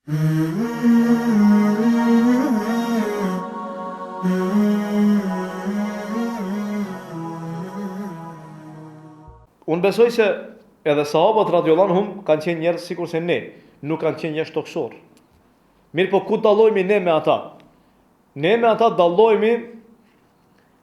Unë besoj se edhe sahabët radhiyallahu anhum kanë qenë njerëz sikur se ne, nuk kanë qenë njerëz toksor. Mirë, po ku dallohemi ne me ata? Ne me ata dallohemi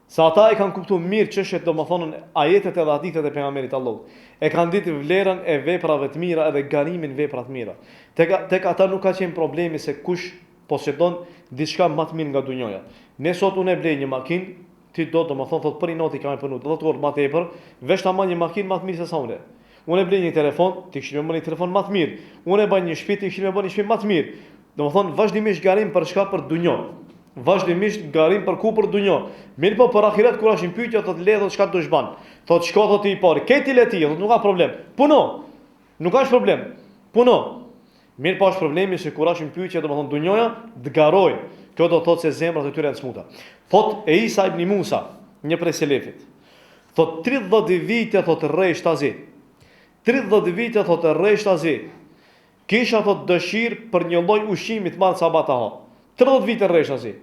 se ata e kanë kuptuar mirë çështjet, domethënë ajetet edhe hadithet e pejgamberit Allahut. E kanë ditë vlerën e veprave të mira edhe ganimin vepra të mira. Tek ata nuk ka qenë problemi se kush posedon diçka më të mirë nga dunjoja. Ne sot unë e blej një makinë, ti domethënë thot për noti kam punuar 10 orë më tepër, veç ta marr një makinë më të mirë se sa unë. Unë e blej një telefon, ti kishe më një telefon më të mirë. Unë e bën një shtëpi, ti kishe më bën një shtëpi më të mirë. Domethënë vazhdimisht garim për çka, për dunjë. Vazhdimisht garim për ku, për dunjë. Mirë, po për ahiret kur ashin pyetja thot ledhot çka do të shban. Thot shko thot i parë, këti le ti, thot nuk ka problem. Puno. Nuk ka problem. Puno. Mirë, po është problemi se kur ashin pyetja domethënë dunjoja, të garojnë. Kjo do thotë se zemrat e tyre janë smuta. Thot e Isa ibn Musa, një prej selefit. Thot 30 vite thot rrej shtazi. 30 vite thot rrej shtazi. Kisha thot dëshirë për një lloj ushqimi të madh sabat ha. 30 vite rrej shtazi.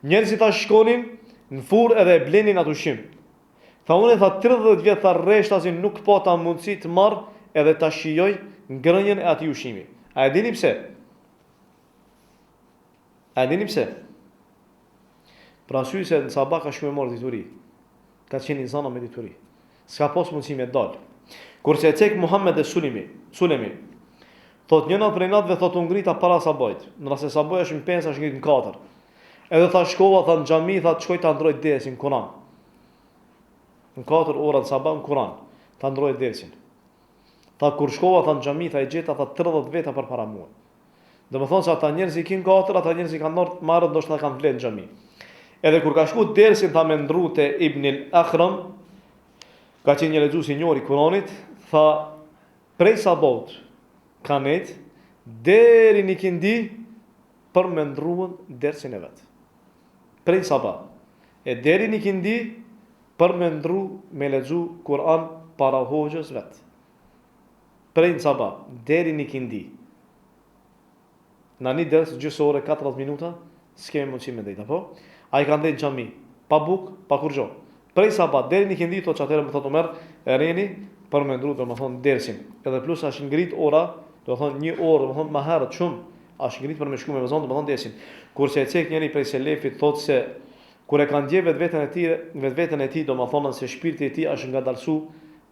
Njerëzit ta shkonin në furrë edhe e blenin atë ushqim. Tha unë tha 30 vjet tha rrej shtazi nuk po ta mundsi të marr edhe ta shijoj ngrënien e atij ushqimi. A e dini pse? A dini pse? Pra sy se në sabah ka shkuar morë dituri. Ka qenë në zona me dituri. S'ka pas mundësi me dal. Kurse e cek Muhammed e Sulemi. Thot njëna prej natëve thot u ngrita para sabajt. Në rast se sabaja është në 5, është ngrit në 4. Edhe tha shkova tha në xhami, tha shkoj ta ndroj dersin Kur'an. Në 4 ora në sabah në Kur'an, ta ndroj dersin. Tha kur shkova tha në xhami, tha e gjeta tha 30 veta përpara mua. Domethënë se ata njerëz i kin 4, ata njerëz i kanë marrë ndoshta kanë vlen në xhami. Edhe kur ka shku dersin tha me ndru te Ibn al-Akhram, ka qenë një lexues i njohur i Kur'anit, tha prej sabot kanet deri në kindi për me ndruën dersin e vet. Prej sabah e deri në kindi për me ndru me lexu Kur'an para hoxhës vet. Prej sabah deri në kindi. Në një ders gjysore 40 minuta, s'kemi mundësi me dhejta, po? A i kanë dhejtë xhami, pa buk, pa kur gjo. Prej sabat, deri një këndi, thot që atërë më thotë Omer, e reni, për me ndru, më thonë, dersin. Edhe plus, ashtë ngrit ora, do thonë, një orë, më thonë, ma herët shumë, ashtë ngrit për me shku me vëzon, më thonë, dersin. Kurse e cek njëri prej selefit, thotë se, kur e kanë dje vetveten e ti, do më thonë, se shpirti e ti ashtë nga dalsu,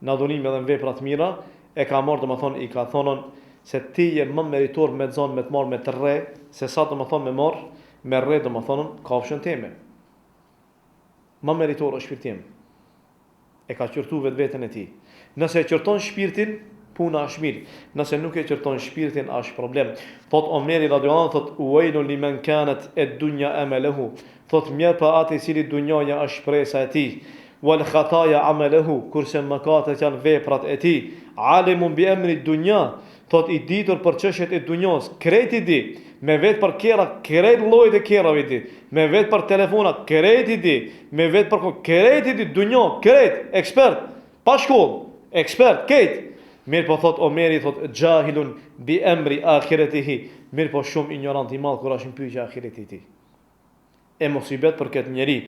në adhurim edhe në veprat mira, e ka marrë, do më thonë, i ka thonën, se ti je më meritor me zonë me të marrë me të rre, se sa do më thonë me marrë, me rre do më thonën, kafshën teme. Më meritor është shpirtim. E ka qërtu vetveten e ti. Nëse e qërton shpirtin, puna është mirë. Nëse nuk e qërton shpirtin, është problem. Thot Omeri radhiyallahu anhu, thot uwailu liman kanat ad-dunya amaluhu. Thot mirë pa atë i cili dunjaja është shpresa e tij. Wal khataya amaluhu, kurse mëkatet janë veprat e tij. Alimun bi amri dunya, thot i ditur për çështjet e dunjos, krejt i di, me vetë për kera, krejt llojet e kerave i di, me vetë për telefona, krejt i di, me vetë për krejt i di, dunjo, krejt, ekspert, pa shkollë, ekspert, krejt. Mirë po thot Omeri, thot jahilun bi amri akhiratihi, mirë po shumë ignorant i madh kur ashin pyetja ahiretit i tij. E mosibet për këtë njeri.